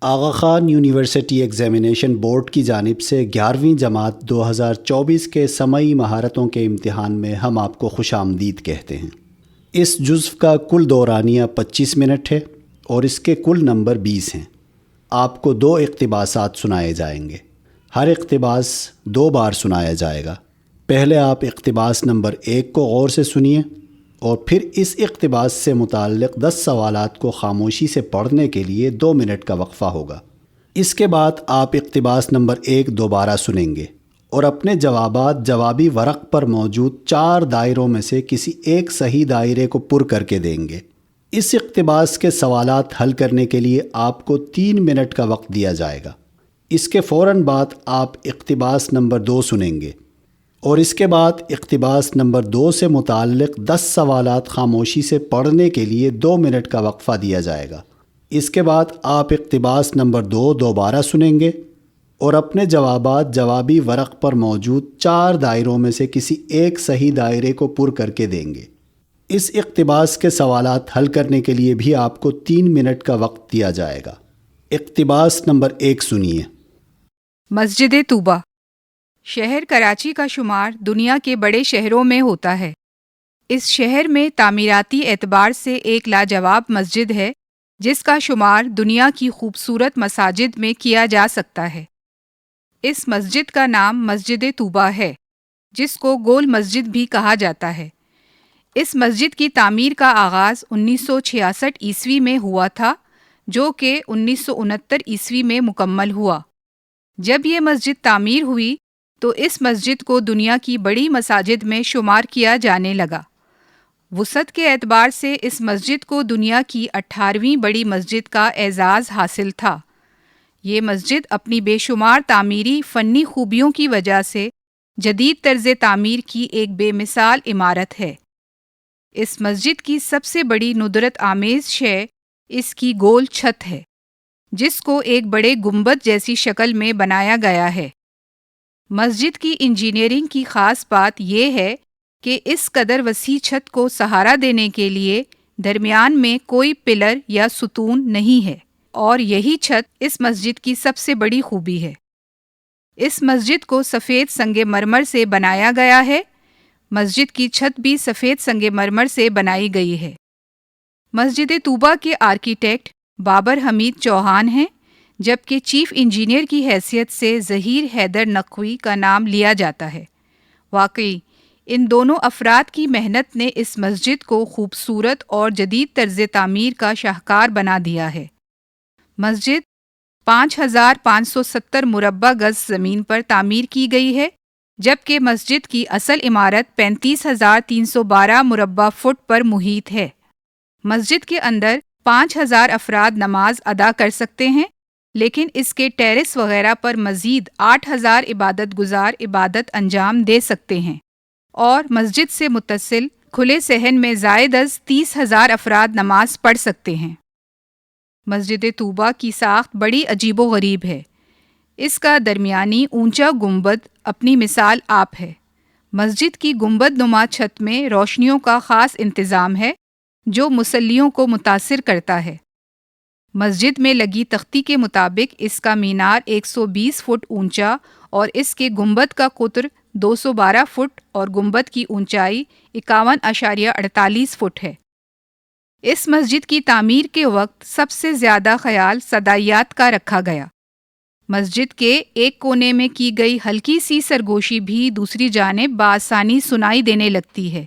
آغا Khan university examination board کی جانب سے 11ویں جماعت 2024 کے سمعی مہارتوں کے امتحان میں ہم آپ کو خوش آمدید کہتے ہیں۔ اس جزو کا کل دورانیہ 25 منٹ ہے اور اس کے کل نمبر 20 ہیں۔ آپ کو 2 اقتباسات سنائے جائیں گے۔ ہر اقتباس 2 بار سنایا جائے گا۔ پہلے آپ اقتباس نمبر 1 کو غور سے سنیے اور پھر اس اقتباس سے متعلق 10 سوالات کو خاموشی سے پڑھنے کے لیے 2 منٹ کا وقفہ ہوگا۔ اس کے بعد آپ اقتباس نمبر 1 دوبارہ سنیں گے اور اپنے جوابات جوابی ورق پر موجود 4 دائروں میں سے کسی ایک صحیح دائرے کو پر کر کے دیں گے۔ اس اقتباس کے سوالات حل کرنے کے لیے آپ کو 3 منٹ کا وقت دیا جائے گا۔ اس کے فوراً بعد آپ اقتباس نمبر 2 سنیں گے اور اس کے بعد اقتباس نمبر 2 سے متعلق 10 سوالات خاموشی سے پڑھنے کے لیے 2 منٹ کا وقفہ دیا جائے گا۔ اس کے بعد آپ اقتباس نمبر 2 دوبارہ سنیں گے اور اپنے جوابات جوابی ورق پر موجود 4 دائروں میں سے کسی ایک صحیح دائرے کو پر کر کے دیں گے۔ اس اقتباس کے سوالات حل کرنے کے لیے بھی آپ کو 3 منٹ کا وقت دیا جائے گا۔ اقتباس نمبر 1 سنیے۔ مسجد طوبہ۔ شہر کراچی کا شمار دنیا کے بڑے شہروں میں ہوتا ہے۔ اس شہر میں تعمیراتی اعتبار سے ایک لاجواب مسجد ہے جس کا شمار دنیا کی خوبصورت مساجد میں کیا جا سکتا ہے۔ اس مسجد کا نام مسجد طوبہ ہے جس کو گول مسجد بھی کہا جاتا ہے۔ اس مسجد کی تعمیر کا آغاز 1966 عیسوی میں ہوا تھا جو کہ 1969 عیسوی میں مکمل ہوا۔ جب یہ مسجد تعمیر ہوئی تو اس مسجد کو دنیا کی بڑی مساجد میں شمار کیا جانے لگا۔ وسعت کے اعتبار سے اس مسجد کو دنیا کی 18ویں بڑی مسجد کا اعزاز حاصل تھا۔ یہ مسجد اپنی بے شمار تعمیری فنی خوبیوں کی وجہ سے جدید طرز تعمیر کی ایک بے مثال عمارت ہے۔ اس مسجد کی سب سے بڑی ندرت آمیز شے اس کی گول چھت ہے جس کو ایک بڑے گنبد جیسی شکل میں بنایا گیا ہے۔ مسجد کی انجینئرنگ کی خاص بات یہ ہے کہ اس قدر وسیع چھت کو سہارا دینے کے لیے درمیان میں کوئی پلر یا ستون نہیں ہے اور یہی چھت اس مسجد کی سب سے بڑی خوبی ہے۔ اس مسجد کو سفید سنگ مرمر سے بنایا گیا ہے۔ مسجد کی چھت بھی سفید سنگ مرمر سے بنائی گئی ہے۔ مسجد طوبہ کے آرکیٹیکٹ بابر حمید چوہان ہیں جبکہ چیف انجینئر کی حیثیت سے ظہیر حیدر نقوی کا نام لیا جاتا ہے۔ واقعی ان دونوں افراد کی محنت نے اس مسجد کو خوبصورت اور جدید طرز تعمیر کا شاہکار بنا دیا ہے۔ مسجد 5570 مربع گز زمین پر تعمیر کی گئی ہے جبکہ مسجد کی اصل عمارت 35,312 مربع فٹ پر محیط ہے۔ مسجد کے اندر 5,000 افراد نماز ادا کر سکتے ہیں لیکن اس کے ٹیرس وغیرہ پر مزید 8,000 عبادت گزار عبادت انجام دے سکتے ہیں اور مسجد سے متصل کھلے صحن میں زائد از 30,000 افراد نماز پڑھ سکتے ہیں۔ مسجد طوبہ کی ساخت بڑی عجیب و غریب ہے۔ اس کا درمیانی اونچا گنبد اپنی مثال آپ ہے۔ مسجد کی گنبد نما چھت میں روشنیوں کا خاص انتظام ہے جو مصلیوں کو متاثر کرتا ہے۔ مسجد میں لگی تختی کے مطابق اس کا مینار 120 فٹ اونچا اور اس کے گنبد کا قطر 212 فٹ اور گنبد کی اونچائی 51.48 فٹ ہے۔ اس مسجد کی تعمیر کے وقت سب سے زیادہ خیال صدائیات کا رکھا گیا۔ مسجد کے ایک کونے میں کی گئی ہلکی سی سرگوشی بھی دوسری جانب بآسانی سنائی دینے لگتی ہے۔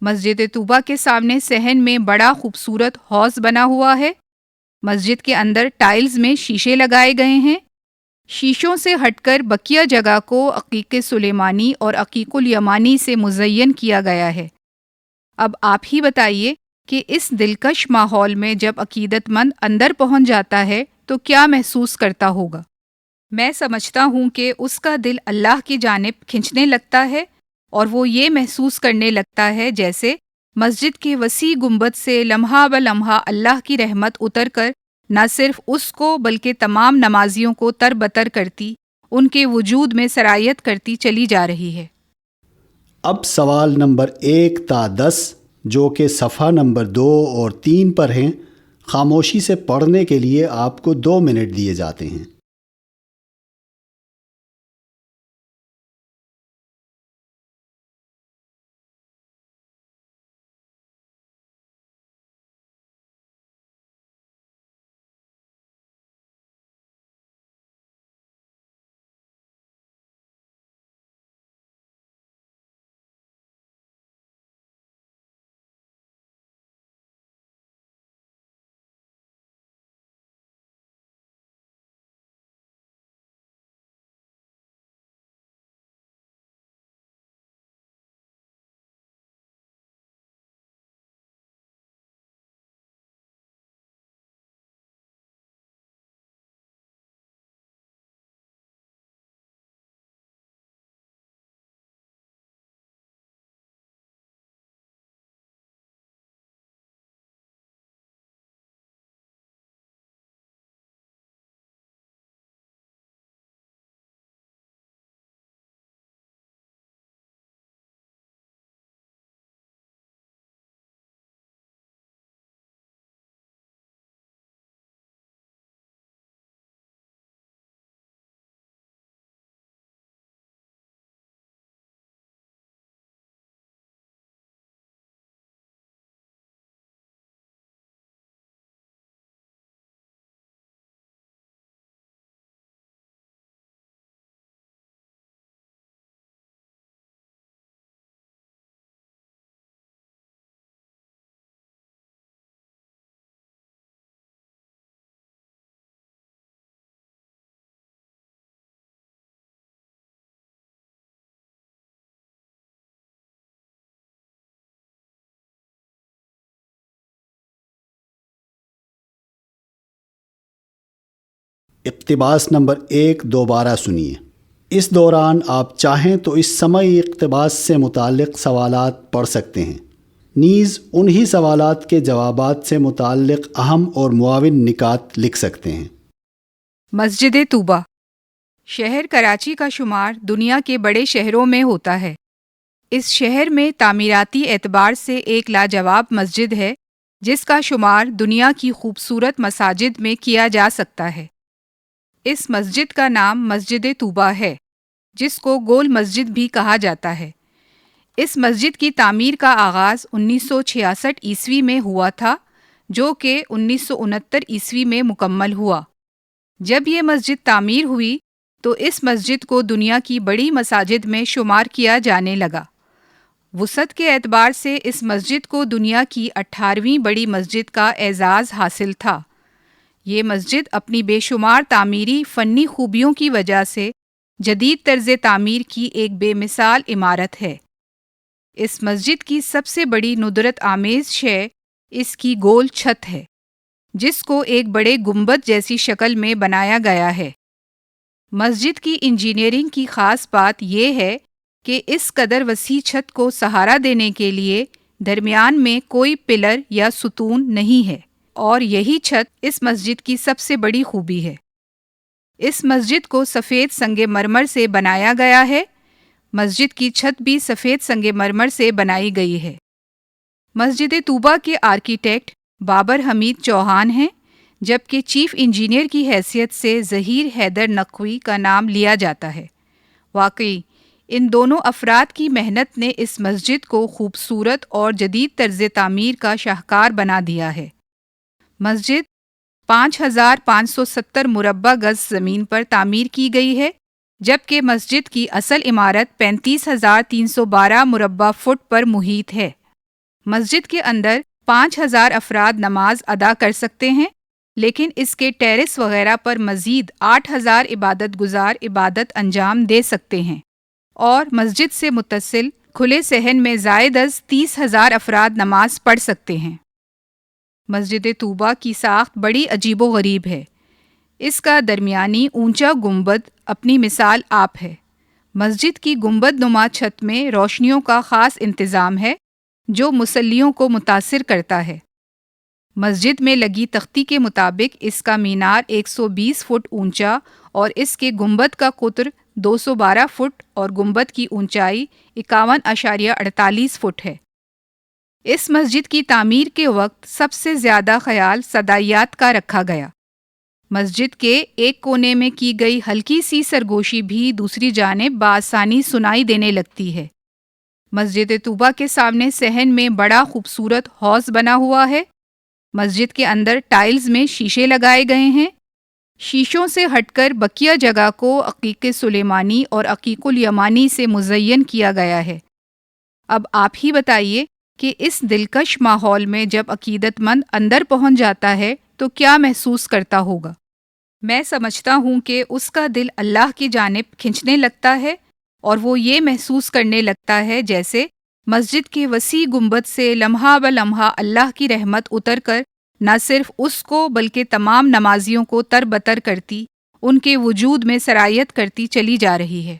مسجد طوبہ کے سامنے صحن میں بڑا خوبصورت حوض بنا ہوا ہے۔ مسجد کے اندر ٹائلز میں شیشے لگائے گئے ہیں۔ شیشوں سے ہٹ کر بقیہ جگہ کو عقیق سلیمانی اور عقیق الیمانی سے مزین کیا گیا ہے۔ اب آپ ہی بتائیے کہ اس دلکش ماحول میں جب عقیدت مند اندر پہنچ جاتا ہے تو کیا محسوس کرتا ہوگا؟ میں سمجھتا ہوں کہ اس کا دل اللہ کی جانب کھنچنے لگتا ہے اور وہ یہ محسوس کرنے لگتا ہے جیسے مسجد کے وسیع گنبد سے لمحہ بلمحہ اللہ کی رحمت اتر کر نہ صرف اس کو بلکہ تمام نمازیوں کو تر بتر کرتی، ان کے وجود میں سرایت کرتی چلی جا رہی ہے۔ اب سوال نمبر 1 تا 10 جو کہ صفحہ نمبر 2 اور 3 پر ہیں، خاموشی سے پڑھنے کے لیے آپ کو 2 منٹ دیے جاتے ہیں۔ اقتباس نمبر 1 دوبارہ سنیے۔ اس دوران آپ چاہیں تو اس سمعی اقتباس سے متعلق سوالات پڑھ سکتے ہیں، نیز انہی سوالات کے جوابات سے متعلق اہم اور معاون نکات لکھ سکتے ہیں۔ مسجد طوبہ۔ شہر کراچی کا شمار دنیا کے بڑے شہروں میں ہوتا ہے۔ اس شہر میں تعمیراتی اعتبار سے ایک لاجواب مسجد ہے جس کا شمار دنیا کی خوبصورت مساجد میں کیا جا سکتا ہے۔ اس مسجد کا نام مسجد طوبہ ہے، جس کو گول مسجد بھی کہا جاتا ہے۔ اس مسجد کی تعمیر کا آغاز 1966 عیسوی میں ہوا تھا، جو کہ 1969 عیسوی میں مکمل ہوا۔ جب یہ مسجد تعمیر ہوئی تو اس مسجد کو دنیا کی بڑی مساجد میں شمار کیا جانے لگا۔ وسعت کے اعتبار سے اس مسجد کو دنیا کی 18ویں بڑی مسجد کا اعزاز حاصل تھا۔ یہ مسجد اپنی بے شمار تعمیری فنی خوبیوں کی وجہ سے جدید طرز تعمیر کی ایک بے مثال عمارت ہے۔ اس مسجد کی سب سے بڑی ندرت آمیز شے اس کی گول چھت ہے، جس کو ایک بڑے گنبد جیسی شکل میں بنایا گیا ہے۔ مسجد کی انجینئرنگ کی خاص بات یہ ہے کہ اس قدر وسیع چھت کو سہارا دینے کے لیے درمیان میں کوئی پلر یا ستون نہیں ہے، اور یہی چھت اس مسجد کی سب سے بڑی خوبی ہے۔ اس مسجد کو سفید سنگ مرمر سے بنایا گیا ہے۔ مسجد کی چھت بھی سفید سنگ مرمر سے بنائی گئی ہے۔ مسجد طوبہ کے آرکیٹیکٹ بابر حمید چوہان ہیں، جبکہ چیف انجینئر کی حیثیت سے ظہیر حیدر نقوی کا نام لیا جاتا ہے۔ واقعی ان دونوں افراد کی محنت نے اس مسجد کو خوبصورت اور جدید طرز تعمیر کا شاہکار بنا دیا ہے۔ مسجد 5570 مربع گز زمین پر تعمیر کی گئی ہے، جبکہ مسجد کی اصل عمارت 35,312 مربع فٹ پر محیط ہے۔ مسجد کے اندر 5,000 افراد نماز ادا کر سکتے ہیں، لیکن اس کے ٹیرس وغیرہ پر مزید 8,000 عبادت گزار عبادت انجام دے سکتے ہیں، اور مسجد سے متصل کھلے صحن میں زائد از 30,000 افراد نماز پڑھ سکتے ہیں۔ مسجد طوبہ کی ساخت بڑی عجیب و غریب ہے۔ اس کا درمیانی اونچا گنبد اپنی مثال آپ ہے۔ مسجد کی گنبد نما چھت میں روشنیوں کا خاص انتظام ہے جو مصلیوں کو متاثر کرتا ہے۔ مسجد میں لگی تختی کے مطابق اس کا مینار 120 فٹ اونچا اور اس کے گنبد کا قطر 212 فٹ اور گنبد کی اونچائی 51.48 فٹ ہے۔ اس مسجد کی تعمیر کے وقت سب سے زیادہ خیال صدائیات کا رکھا گیا۔ مسجد کے ایک کونے میں کی گئی ہلکی سی سرگوشی بھی دوسری جانب بآسانی سنائی دینے لگتی ہے۔ مسجد طوبہ کے سامنے صحن میں بڑا خوبصورت حوض بنا ہوا ہے۔ مسجد کے اندر ٹائلز میں شیشے لگائے گئے ہیں۔ شیشوں سے ہٹ کر بقیہ جگہ کو عقیق سلیمانی اور عقیق الیمانی سے مزین کیا گیا ہے۔ اب آپ ہی بتائیے کہ اس دلکش ماحول میں جب عقیدت مند اندر پہنچ جاتا ہے تو کیا محسوس کرتا ہوگا؟ میں سمجھتا ہوں کہ اس کا دل اللہ کی جانب کھنچنے لگتا ہے اور وہ یہ محسوس کرنے لگتا ہے جیسے مسجد کے وسیع گنبد سے لمحہ بلمحہ اللہ کی رحمت اتر کر نہ صرف اس کو بلکہ تمام نمازیوں کو تر بتر کرتی، ان کے وجود میں سرایت کرتی چلی جا رہی ہے۔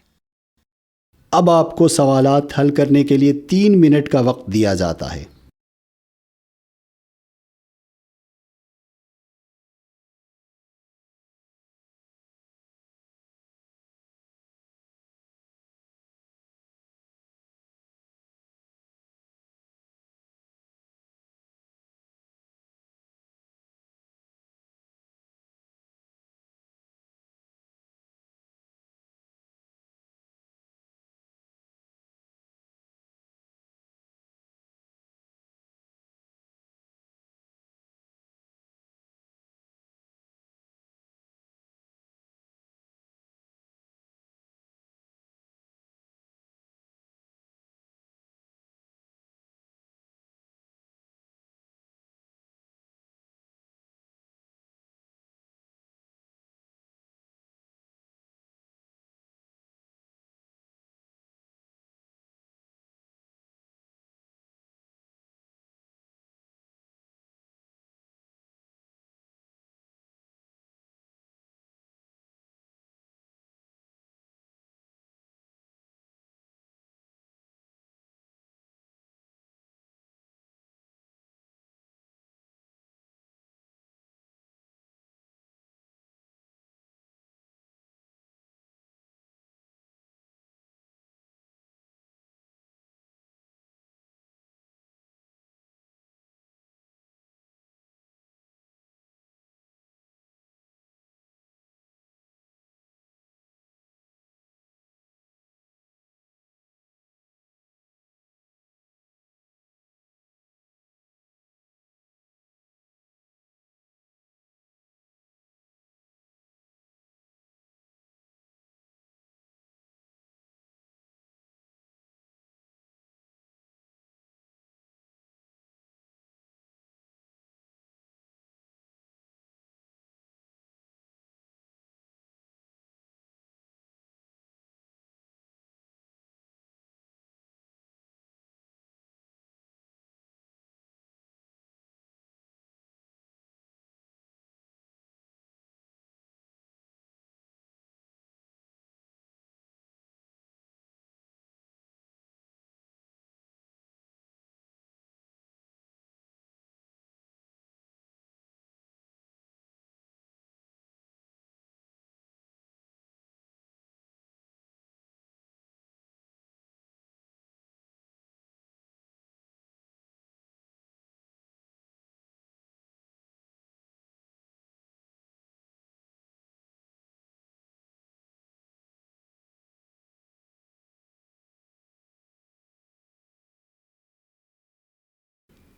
اب آپ کو سوالات حل کرنے کے لیے 3 منٹ کا وقت دیا جاتا ہے۔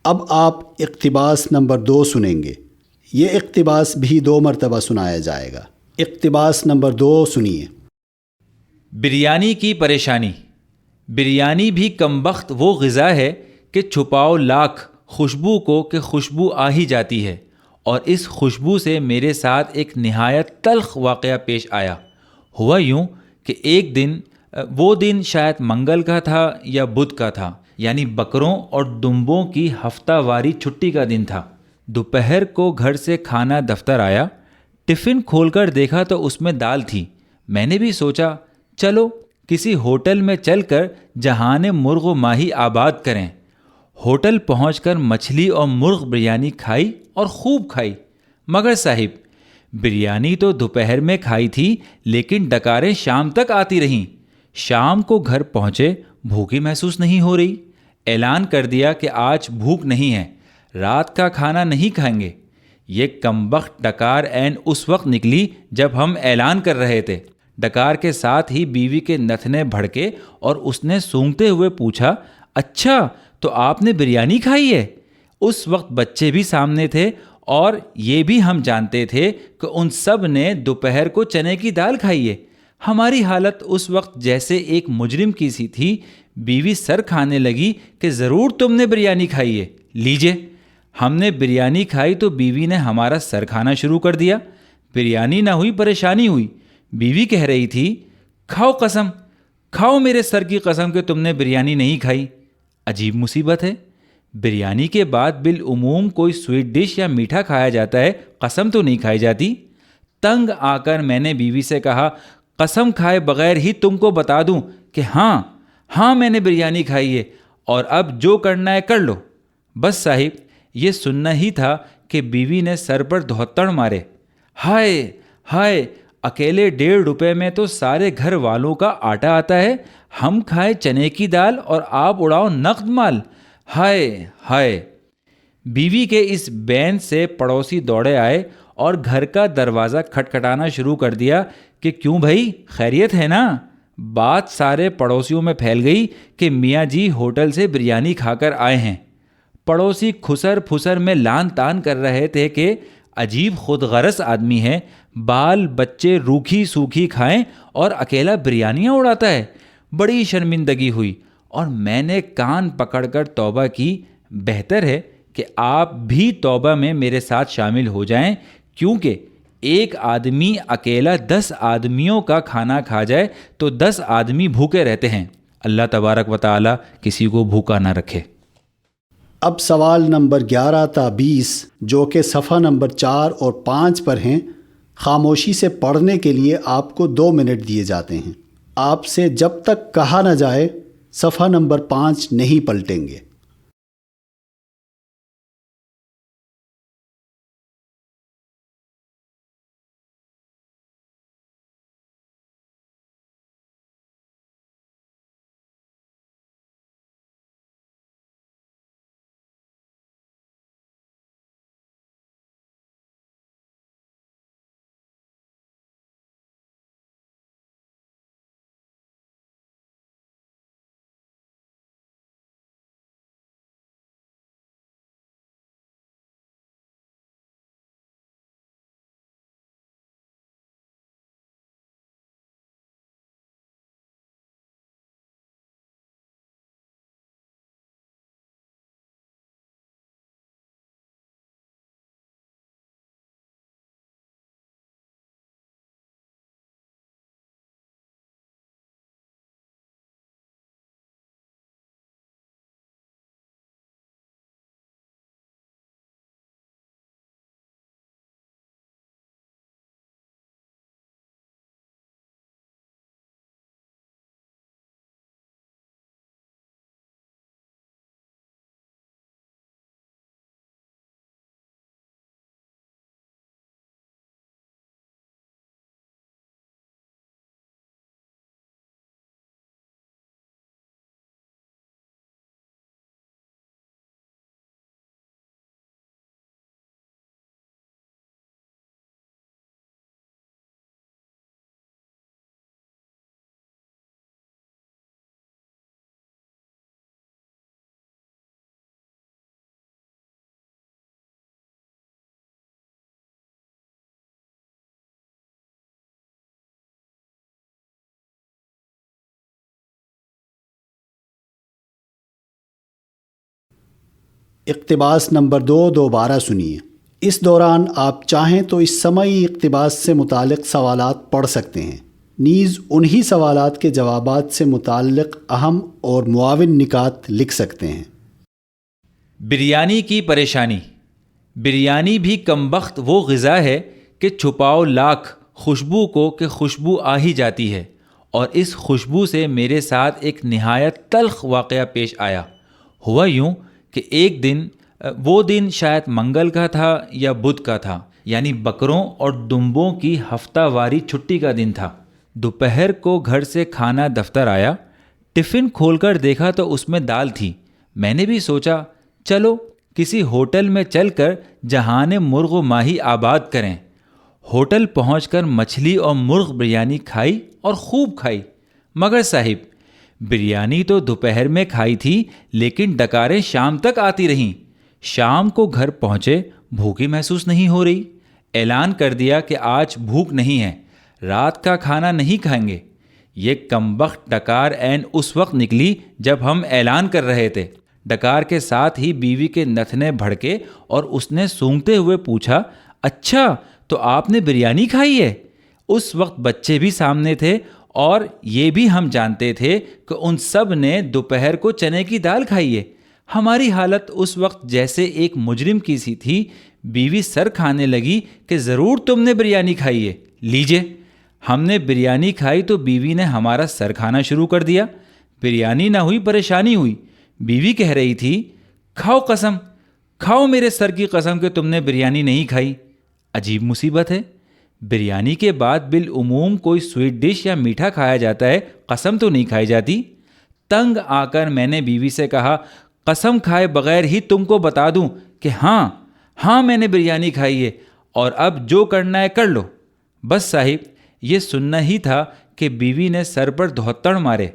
اب آپ اقتباس نمبر 2 سنیں گے۔ یہ اقتباس بھی 2 مرتبہ سنایا جائے گا۔ اقتباس نمبر 2 سنیے۔ بریانی کی پریشانی۔ بریانی بھی کمبخت وہ غذا ہے کہ چھپاؤ لاکھ خوشبو کو کہ خوشبو آ ہی جاتی ہے، اور اس خوشبو سے میرے ساتھ ایک نہایت تلخ واقعہ پیش آیا۔ ہوا یوں کہ ایک دن، وہ دن شاید منگل کا تھا یا بدھ کا تھا، یعنی بکروں اور دمبوں کی ہفتہ واری چھٹی کا دن تھا۔ دوپہر کو گھر سے کھانا دفتر آیا، ٹفن کھول کر دیکھا تو اس میں دال تھی۔ میں نے بھی سوچا چلو کسی ہوٹل میں چل کر جہان مرغ و ماہی آباد کریں۔ ہوٹل پہنچ کر مچھلی اور مرغ بریانی کھائی اور خوب کھائی، مگر صاحب بریانی تو دوپہر میں کھائی تھی لیکن ڈکاریں شام تک آتی رہیں۔ شام کو گھر پہنچے، بھوک ہی محسوس نہیں ہو رہی۔ اعلان کر دیا کہ آج بھوک نہیں ہے، رات کا کھانا نہیں کھائیں گے۔ یہ کمبخت ڈکار عین اس وقت نکلی جب ہم اعلان کر رہے تھے۔ ڈکار کے ساتھ ہی بیوی کے نتنے بھڑکے اور اس نے سونگتے ہوئے پوچھا، اچھا تو آپ نے بریانی کھائی ہے؟ اس وقت بچے بھی سامنے تھے اور یہ بھی ہم جانتے تھے کہ ان سب نے دوپہر کو چنے کی دال کھائی ہے۔ ہماری حالت اس وقت جیسے ایک مجرم کی سی تھی۔ بیوی سر کھانے لگی کہ ضرور تم نے بریانی کھائی ہے، لیجئے۔ ہم نے بریانی کھائی تو بیوی نے ہمارا سر کھانا شروع کر دیا۔ بریانی نہ ہوئی، پریشانی ہوئی۔ بیوی کہہ رہی تھی، کھاؤ قسم، کھاؤ میرے سر کی قسم کہ تم نے بریانی نہیں کھائی۔ عجیب مصیبت ہے، بریانی کے بعد بالعموم کوئی سویٹ ڈش یا میٹھا کھایا جاتا ہے، قسم تو نہیں کھائی جاتی۔ تنگ آ کر میں نے بیوی سے کہا، قسم کھائے بغیر ہی تم کو بتا دوں کہ ہاں میں نے بریانی کھائی ہے، اور اب جو کرنا ہے کر لو۔ بس صاحب، یہ سننا ہی تھا کہ بیوی نے سر پر دھوتڑ مارے۔ ہائے، اکیلے 1.5 روپے میں تو سارے گھر والوں کا آٹا آتا ہے، ہم کھائیں چنے کی دال اور آپ اڑاؤ نقد مال۔ ہائے۔ بیوی کے اس بین سے پڑوسی دوڑے آئے اور گھر کا دروازہ کھٹکھٹانا شروع کر دیا کہ کیوں بھائی، خیریت ہے نا؟ بات سارے پڑوسیوں میں پھیل گئی کہ میاں جی ہوٹل سے بریانی کھا کر آئے ہیں۔ پڑوسی کھسر پھسر میں لان تان کر رہے تھے کہ عجیب خود غرض آدمی ہے، بال بچے روکھی سوکھی کھائیں اور اکیلا بریانیاں اڑاتا ہے۔ بڑی شرمندگی ہوئی اور میں نے کان پکڑ کر توبہ کی، بہتر ہے کہ آپ بھی توبہ میں میرے ساتھ شامل ہو جائیں، کیونکہ ایک آدمی اکیلا 10 آدمیوں کا کھانا کھا جائے تو 10 آدمی بھوکے رہتے ہیں۔ اللہ تبارک و تعالی کسی کو بھوکا نہ رکھے۔ اب سوال نمبر 11 تا 20 جو کہ صفحہ نمبر 4 اور 5 پر ہیں، خاموشی سے پڑھنے کے لیے آپ کو 2 منٹ دیے جاتے ہیں۔ آپ سے جب تک کہا نہ جائے صفحہ نمبر 5 نہیں پلٹیں گے۔ اقتباس نمبر 2 دوبارہ سنیے۔ اس دوران آپ چاہیں تو اس سمعی اقتباس سے متعلق سوالات پڑھ سکتے ہیں، نیز انہی سوالات کے جوابات سے متعلق اہم اور معاون نکات لکھ سکتے ہیں۔ بریانی کی پریشانی۔ بریانی بھی کمبخت وہ غذا ہے کہ چھپاؤ لاکھ خوشبو کو کہ خوشبو آ ہی جاتی ہے، اور اس خوشبو سے میرے ساتھ ایک نہایت تلخ واقعہ پیش آیا۔ ہوا یوں کہ ایک دن، وہ دن شاید منگل کا تھا یا بدھ کا تھا، یعنی بکروں اور دمبوں کی ہفتہ واری چھٹی کا دن تھا۔ دوپہر کو گھر سے کھانا دفتر آیا، ٹفن کھول کر دیکھا تو اس میں دال تھی، میں نے بھی سوچا چلو کسی ہوٹل میں چل کر جہان مرغ و ماہی آباد کریں۔ ہوٹل پہنچ کر مچھلی اور مرغ بریانی کھائی اور خوب کھائی، مگر صاحب بریانی تو دوپہر میں کھائی تھی لیکن ڈکاریں شام تک آتی رہیں۔ شام کو گھر پہنچے، بھوک ہی محسوس نہیں ہو رہی۔ اعلان کر دیا کہ آج بھوک نہیں ہے، رات کا کھانا نہیں کھائیں گے۔ یہ کمبخت ڈکار عین اس وقت نکلی جب ہم اعلان کر رہے تھے۔ ڈکار کے ساتھ ہی بیوی کے نتنے بھڑکے اور اس نے سونگتے ہوئے پوچھا، اچھا تو آپ نے بریانی کھائی ہے؟ اس وقت بچے بھی سامنے تھے اور یہ بھی ہم جانتے تھے کہ ان سب نے دوپہر کو چنے کی دال کھائی ہے۔ ہماری حالت اس وقت جیسے ایک مجرم کی سی تھی۔ بیوی سر کھانے لگی کہ ضرور تم نے بریانی کھائی ہے، لیجئے۔ ہم نے بریانی کھائی تو بیوی نے ہمارا سر کھانا شروع کر دیا۔ بریانی نہ ہوئی، پریشانی ہوئی۔ بیوی کہہ رہی تھی، کھاؤ قسم، کھاؤ میرے سر کی قسم کہ تم نے بریانی نہیں کھائی۔ عجیب مصیبت ہے، بریانی کے بعد بالعموم کوئی سویٹ ڈش یا میٹھا کھایا جاتا ہے، قسم تو نہیں کھائی جاتی۔ تنگ آ کر میں نے بیوی سے کہا، قسم کھائے بغیر ہی تم کو بتا دوں کہ ہاں میں نے بریانی کھائی ہے اور اب جو کرنا ہے کر لو۔ بس صاحب یہ سننا ہی تھا کہ بیوی نے سر پر دھوتڑ مارے۔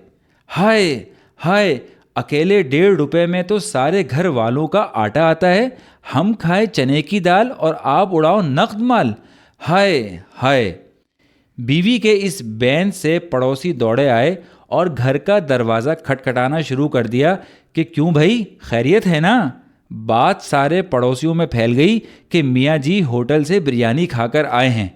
ہائے، اکیلے 1.5 روپے میں تو سارے گھر والوں کا آٹا آتا ہے، ہم کھائے چنے کی دال اور آپ اڑاؤ نقد مال۔ ہائے۔ بیوی کے اس بین سے پڑوسی دوڑے آئے اور گھر کا دروازہ کھٹکھٹانا شروع کر دیا کہ کیوں بھائی، خیریت ہے نا؟ بات سارے پڑوسیوں میں پھیل گئی کہ میاں جی ہوٹل سے بریانی کھا کر آئے ہیں۔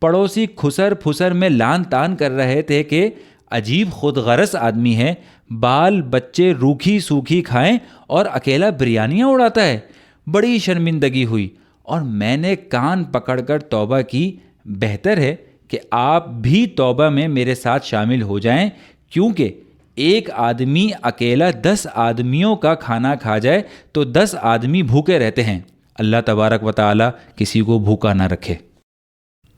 پڑوسی خسر پھسر میں لان تان کر رہے تھے کہ عجیب خود غرض آدمی ہے، بال بچے روکھی سوکھی کھائیں اور اکیلا بریانیاں اڑاتا ہے۔ بڑی شرمندگی ہوئی اور میں نے کان پکڑ کر توبہ کی، بہتر ہے کہ آپ بھی توبہ میں میرے ساتھ شامل ہو جائیں، کیونکہ ایک آدمی اکیلا 10 آدمیوں کا کھانا کھا جائے تو 10 آدمی بھوکے رہتے ہیں۔ اللہ تبارک و تعالی کسی کو بھوکا نہ رکھے۔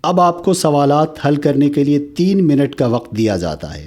اب آپ کو سوالات حل کرنے کے لیے 3 منٹ کا وقت دیا جاتا ہے۔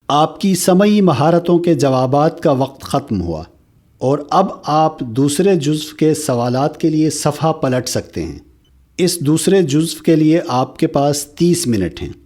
آپ کی سمعی مہارتوں کے جوابات کا وقت ختم ہوا اور اب آپ دوسرے جزو کے سوالات کے لیے صفحہ پلٹ سکتے ہیں۔ اس دوسرے جزو کے لیے آپ کے پاس 30 منٹ ہیں۔